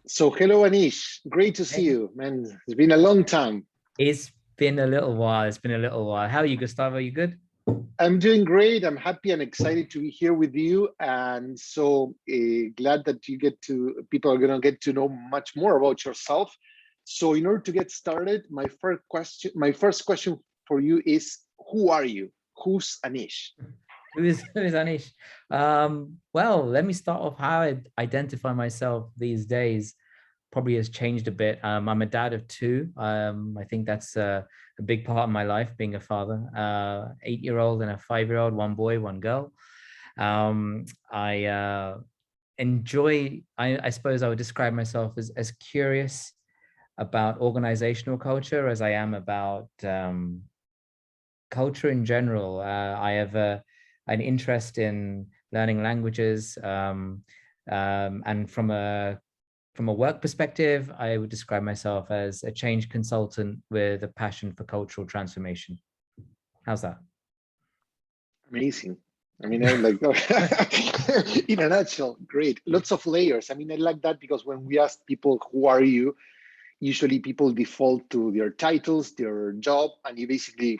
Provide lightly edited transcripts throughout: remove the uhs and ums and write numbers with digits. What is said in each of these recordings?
So hello, Anish. Great to see Hey, you, man. It's been a long time. it's been a little while. It's been a little while. How are you, Gustavo? You good? I'm doing great. I'm happy and excited to be here with you, and so glad that people are gonna get to know much more about yourself. So, in order to get started, my first question for you is, who are you? Who's Anish? Who is Anish? Well, let me start off how I identify myself these days. Probably has changed a bit. I'm a dad of two. I think that's a big part of my life, being a father. 8-year-old and a 5-year-old, one boy, one girl. I enjoy. I suppose I would describe myself as curious about organizational culture as I am about culture in general. I have an interest in learning languages, and from a work perspective, I would describe myself as a change consultant with a passion for cultural transformation. How's that? Amazing. I mean, I like in a nutshell, great. Lots of layers. I mean, I like that because when we ask people, who are you? Usually people default to their titles, their job, and you basically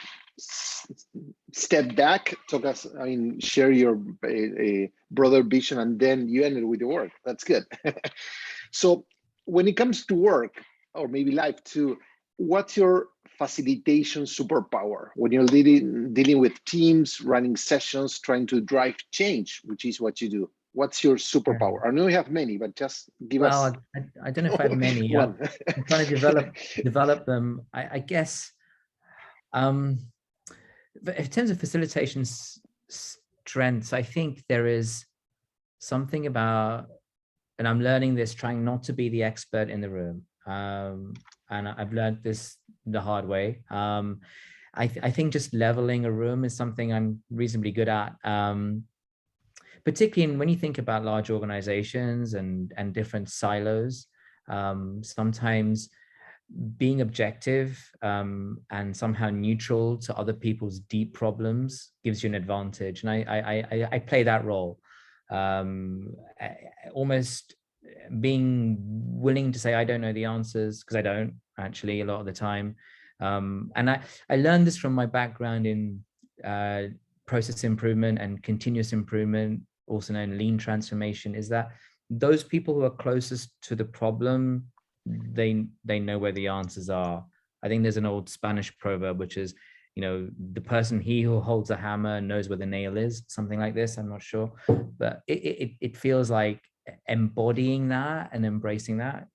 step back, talk us, I mean, share your a broader vision, and then you end it with your work. That's good. So when it comes to work, or maybe life too, what's your facilitation superpower when you're dealing with teams, running sessions, trying to drive change, which is what you do? What's your Yeah. superpower? I know you have many, but just give Well, us I don't know if I have many. one. I'm trying to develop them. I guess um, in terms of facilitation strengths, I think there is something about, and I'm learning this, trying not to be the expert in the room. And I've learned this the hard way. I think just leveling a room is something I'm reasonably good at. Particularly when you think about large organizations and different silos. Sometimes being objective and somehow neutral to other people's deep problems gives you an advantage, and I play that role, um, almost being willing to say I don't know the answers, because I don't actually a lot of the time. And I learned this from my background in uh, process improvement and continuous improvement, also known lean transformation, is that those people who are closest to the problem, they know where the answers are. I think there's an old Spanish proverb which is, the person he who holds a hammer knows where the nail is, something like this. I'm not sure, but it feels like embodying that and embracing that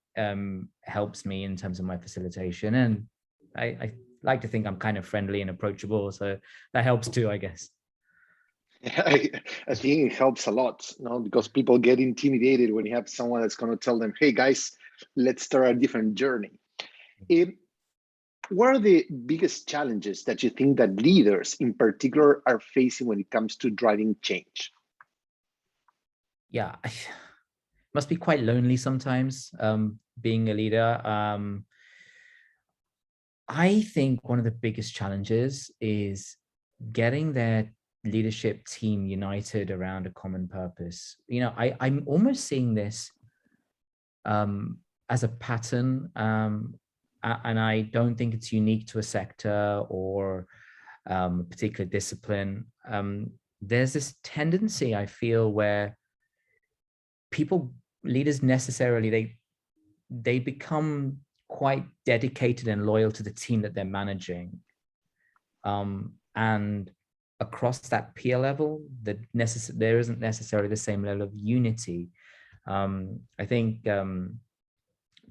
helps me in terms of my facilitation. And I like to think I'm kind of friendly and approachable, so that helps too, I guess. I think it helps a lot, because people get intimidated when you have someone that's going to tell them, "Hey guys, let's start a different journey." Eh, what are the biggest challenges that you think that leaders in particular are facing when it comes to driving change? Yeah, must be quite lonely sometimes, being a leader. I think one of the biggest challenges is getting their leadership team united around a common purpose. I'm almost seeing this as a pattern, and I don't think it's unique to a sector or a particular discipline. There's this tendency, I feel, where people, leaders necessarily, they become quite dedicated and loyal to the team that they're managing. And across that peer level, there isn't necessarily the same level of unity. I think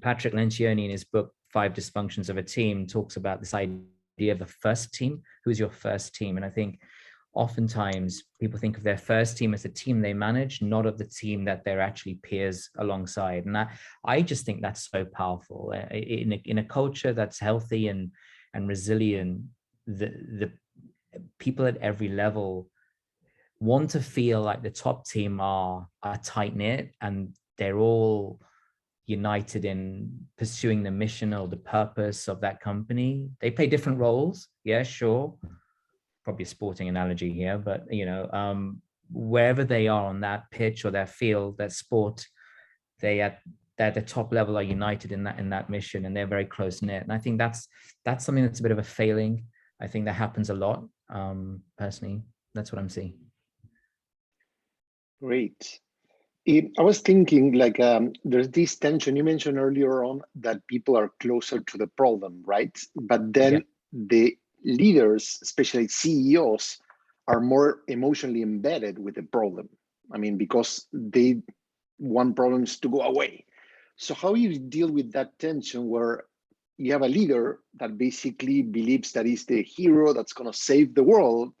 Patrick Lencioni, in his book Five Dysfunctions of a Team, talks about this idea of the first team. Who's your first team? And I think oftentimes people think of their first team as the team they manage, not of the team that they're actually peers alongside. And I just think that's so powerful. In a culture that's healthy and resilient, the people at every level want to feel like the top team are tight knit and they're all united in pursuing the mission or the purpose of that company. They play different roles, yeah, sure, probably a sporting analogy here, but wherever they are on that pitch or that field, that sport, they that the top level are united in that mission, and they're very close knit. And I think that's something that's a bit of a failing. I think that happens a lot. Personally, that's what I'm seeing. Great. I was thinking like there's this tension you mentioned earlier on that people are closer to the problem, right? But then the leaders, especially CEOs, are more emotionally embedded with the problem. I mean, because they want problems to go away. So how you deal with that tension where you have a leader that basically believes that he's the hero that's going to save the world,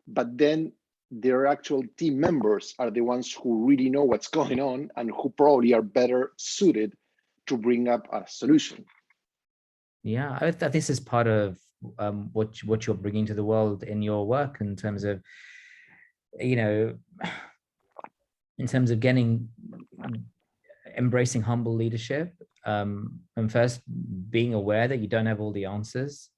but then their actual team members are the ones who really know what's going on and who probably are better suited to bring up a solution. Yeah, this is part of what you're bringing to the world in your work, in terms of, you know, in terms of embracing humble leadership, and first being aware that you don't have all the answers.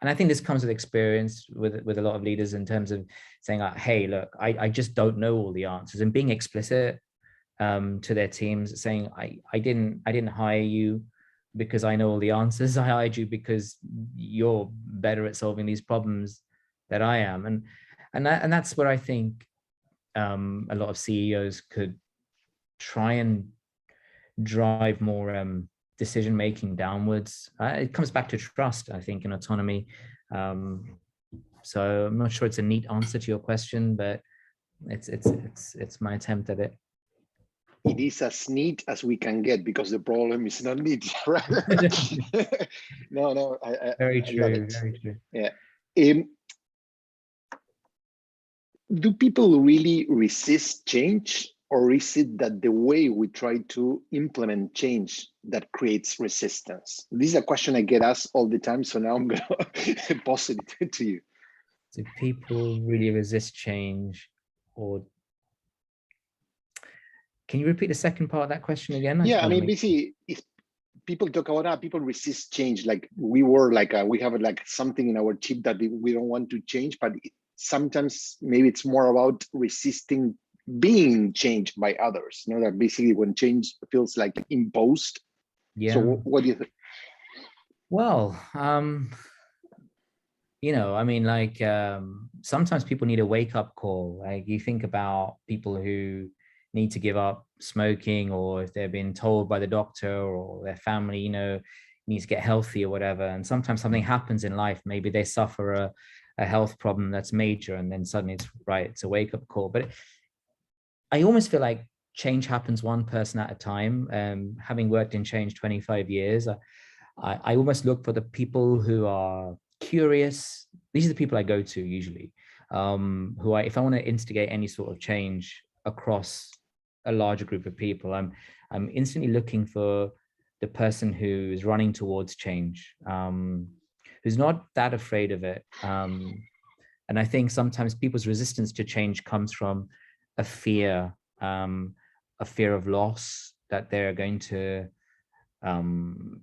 And I think this comes with experience with a lot of leaders, in terms of saying, hey, look, I just don't know all the answers, and being explicit to their teams, saying, I didn't hire you because I know all the answers. I hired you because you're better at solving these problems than I am. And that's where I think a lot of CEOs could try and drive more decision making downwards. It comes back to trust, I think, and autonomy. So I'm not sure it's a neat answer to your question, but it's my attempt at it. It is as neat as we can get, because the problem is not neat, right? No, I Very true. love it. Very true. Yeah. Do people really resist change, or is it that the way we try to implement change that creates resistance? This is a question I get asked all the time, so now I'm going to pose it to you. Do people really resist change, or can you repeat the second part of that question again? Yeah, I mean, basically, if people talk about people resist change, like we have like something in our chip that we don't want to change, but sometimes maybe it's more about resisting being changed by others. You know, that basically when change feels like imposed. Yeah. So what do you think? Well, you know, I mean, like sometimes people need a wake-up call. Like, you think about people who need to give up smoking, or if they've been told by the doctor or their family, you know, needs to get healthy or whatever. And sometimes something happens in life. Maybe they suffer a health problem that's major, and then suddenly it's a wake-up call. But I almost feel like change happens one person at a time. Having worked in change 25 years, I almost look for the people who are curious. These are the people I go to usually, if I want to instigate any sort of change across a larger group of people, I'm instantly looking for the person who is running towards change, who's not that afraid of it. And I think sometimes people's resistance to change comes from a fear of loss, that they're going to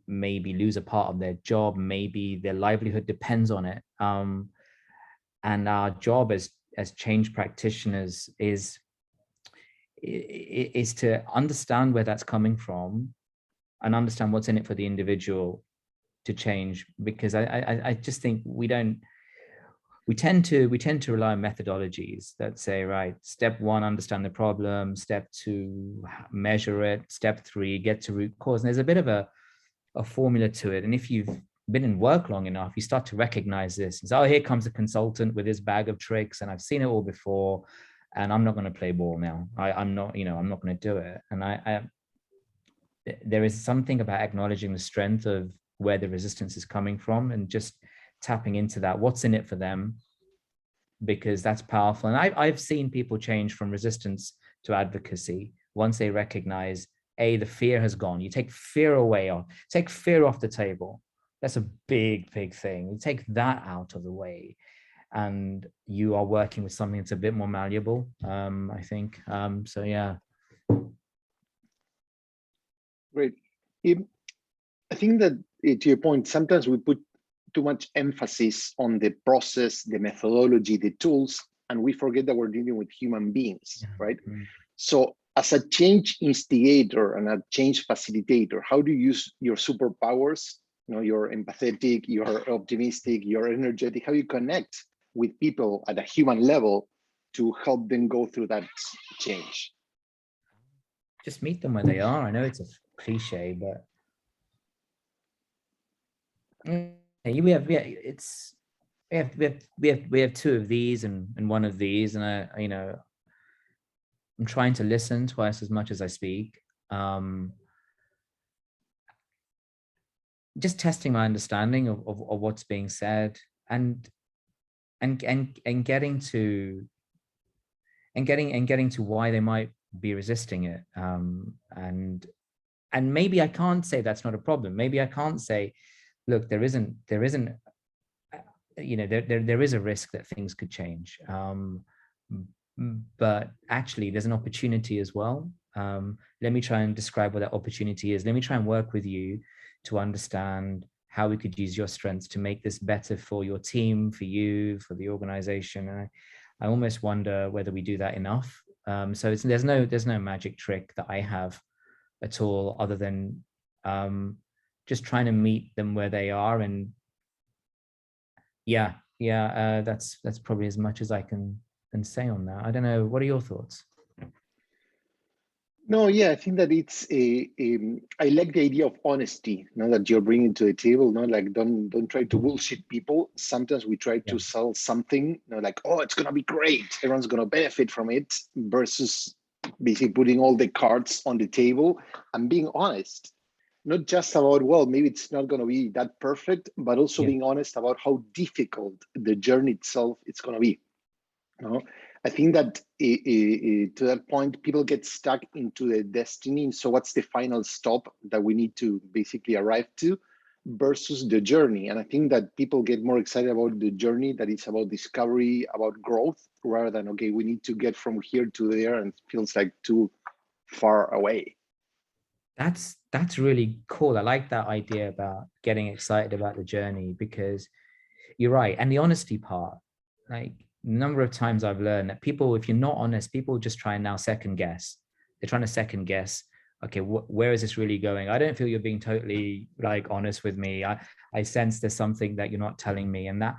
maybe lose a part of their job, maybe their livelihood depends on it. And our job as change practitioners is to understand where that's coming from, and understand what's in it for the individual to change. Because I just think we tend to rely on methodologies that say, right, step one, understand the problem, step two, measure it, step three, get to root cause. And there's a bit of a formula to it. And if you've been in work long enough, you start to recognize this. And so, here comes a consultant with his bag of tricks, and I've seen it all before, and I'm not going to play ball now. I'm not going to do it. And there is something about acknowledging the strength of where the resistance is coming from, and just tapping into that, what's in it for them, because that's powerful. And I've seen people change from resistance to advocacy once they recognize, the fear has gone. You take fear take fear off the table. That's a big thing. You take that out of the way, and you are working with something that's a bit more malleable, I think. So yeah. Great. I think that, to your point, sometimes we put too much emphasis on the process, the methodology, the tools, and we forget that we're dealing with human beings, right? Mm-hmm. So as a change instigator and a change facilitator, how do you use your superpowers? You know, you're empathetic, you're optimistic, you're energetic. How you connect with people at a human level to help them go through that change? Just meet them where they are. I know it's a cliche, but we have two of these and one of these, and I'm trying to listen twice as much as I speak. Just testing my understanding of what's being said, and getting to why they might be resisting it. And maybe I can't say that's not a problem. Maybe I can't say, look, there isn't there is a risk that things could change. But actually there's an opportunity as well. Let me try and describe what that opportunity is. Let me try and work with you to understand how we could use your strengths to make this better for your team, for you, for the organization. And I almost wonder whether we do that enough. So there's no magic trick that I have at all, other than just trying to meet them where they are. And that's probably as much as I can say on that. I don't know. What are your thoughts? No, yeah, I think that it's I like the idea of honesty, you know, that you're bringing to the table. No, like don't try to bullshit people. Sometimes we try to sell something, you know, like, oh, it's gonna be great, everyone's gonna benefit from it, versus basically putting all the cards on the table and being honest. Not just about, well, maybe it's not gonna be that perfect, but also being honest about how difficult the journey itself it's gonna be. You know? I think that to that point, people get stuck into the destiny. So what's the final stop that we need to basically arrive to versus the journey? And I think that people get more excited about the journey, that it's about discovery, about growth, rather than, okay, we need to get from here to there, and it feels like too far away. That's really cool. I like that idea about getting excited about the journey, because you're right. And the honesty part, like, number of times I've learned that people, if you're not honest, people just try and now second guess. They're trying to second guess. Okay, where is this really going? I don't feel you're being totally like honest with me. I sense there's something that you're not telling me, and that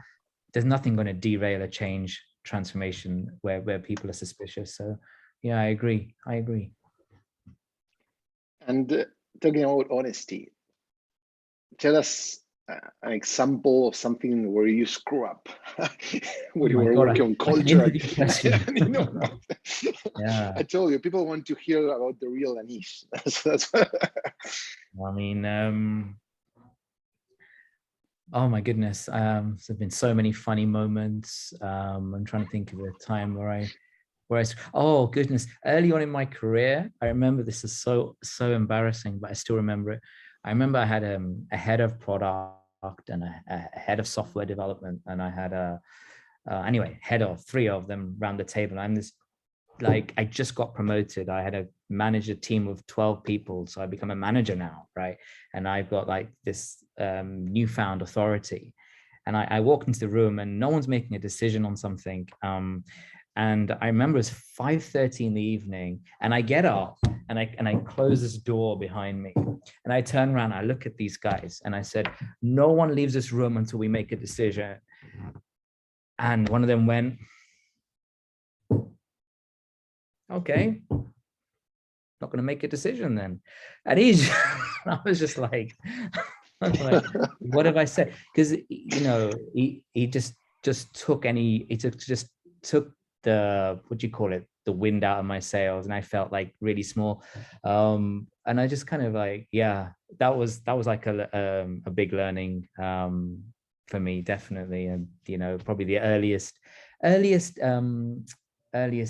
there's nothing going to derail a change transformation where people are suspicious. So yeah, I agree. And talking about honesty, tell us an example of something where you screw up, where you were working on culture. You know, I told you, people want to hear about the real Anish. That's I mean, oh my goodness, there's been so many funny moments. I'm trying to think of a time where I oh goodness, early on in my career, I remember, this is so embarrassing, but I still remember it. I remember I had a head of product and a head of software development, and I had anyway, head of three of them around the table. I'm this, like, I just got promoted. I had to manage a team of 12 people, so I become a manager now, right? And I've got like this newfound authority. And I walked into the room and no one's making a decision on something. And I remember it's 5:30 in the evening, and I get up and I close this door behind me, and I turn around, I look at these guys, and I said, no one leaves this room until we make a decision. And one of them went, okay, not going to make a decision then. And I was just like, what have I said? Because, you know, he just took the, what do you call it, the wind out of my sails, and I felt like really small. And I just kind of like, yeah, that was like a big learning for me, definitely. And, you know, probably the earliest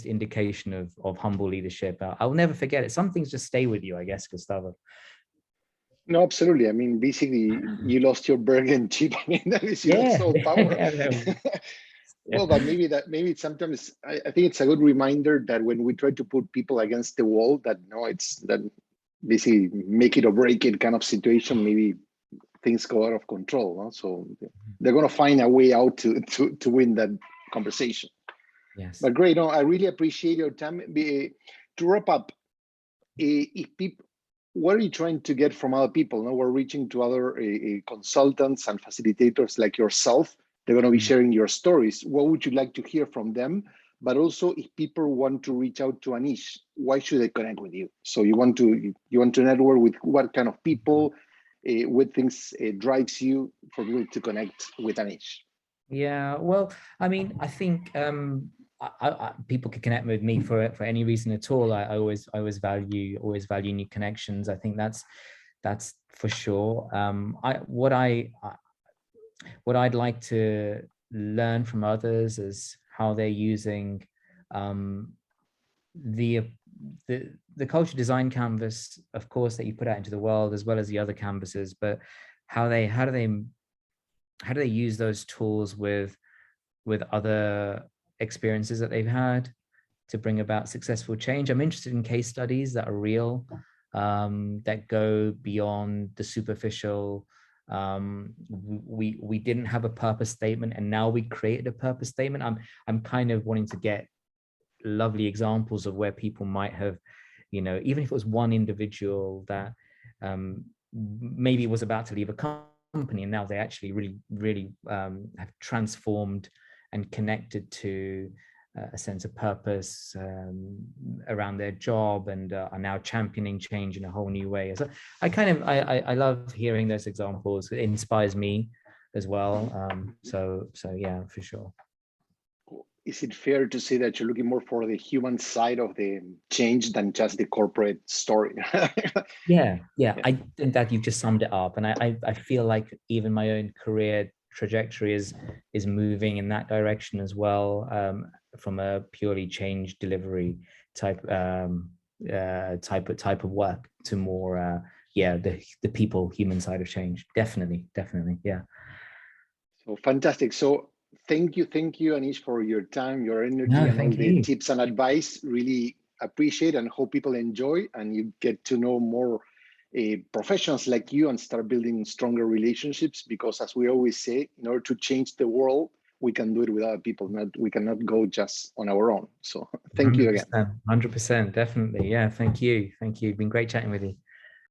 indication of humble leadership. I'll never forget it. Some things just stay with you, I guess, Gustavo. No, absolutely. I mean, basically, you lost your Bergen chip. I mean, that is your soul power. Well, but maybe it's sometimes, I think it's a good reminder that when we try to put people against the wall, that no, it's that basically make it or break it kind of situation. Maybe things go out of control. No? So they're going to find a way out to win that conversation. Yes. But great. No, I really appreciate your time. To wrap up, if people, what are you trying to get from other people? Now we're reaching to other consultants and facilitators like yourself. They're going to be sharing your stories. What would you like to hear from them? But also, if people want to reach out to Anish, why should they connect with you? So you want to network with what kind of people, what things drives you for people to connect with Anish? Yeah, well, I mean, I think people can connect with me for any reason at all. I always value new connections. I think that's for sure. What I'd like to learn from others is how they're using um, the the culture design canvas, of course, that you put out into the world, as well as the other canvases, but how do they use those tools with other experiences that they've had to bring about successful change. I'm interested in case studies that are real, that go beyond the superficial. We didn't have a purpose statement, and now we created a purpose statement. I'm kind of wanting to get lovely examples of where people might have, even if it was one individual that maybe was about to leave a company, and now they actually really have transformed and connected to a sense of purpose around their job, and are now championing change in a whole new way. So I love hearing those examples. It inspires me as well. So yeah, for sure. Is it fair to say that you're looking more for the human side of the change than just the corporate story? Yeah. I think that you've just summed it up, and I feel like even my own career trajectory is moving in that direction as well, from a purely change delivery type type of work to more the people, human side of change. Definitely, yeah. So fantastic. So thank you, Anish, for your time, your energy, No, and all thank the you. tips and advice. Really appreciate and hope people enjoy and you get to know more professionals like you and start building stronger relationships. Because as we always say, in order to change the world, we can do it with other people. We cannot go just on our own. So thank you again. 100%, definitely. Yeah, thank you. Been great chatting with you.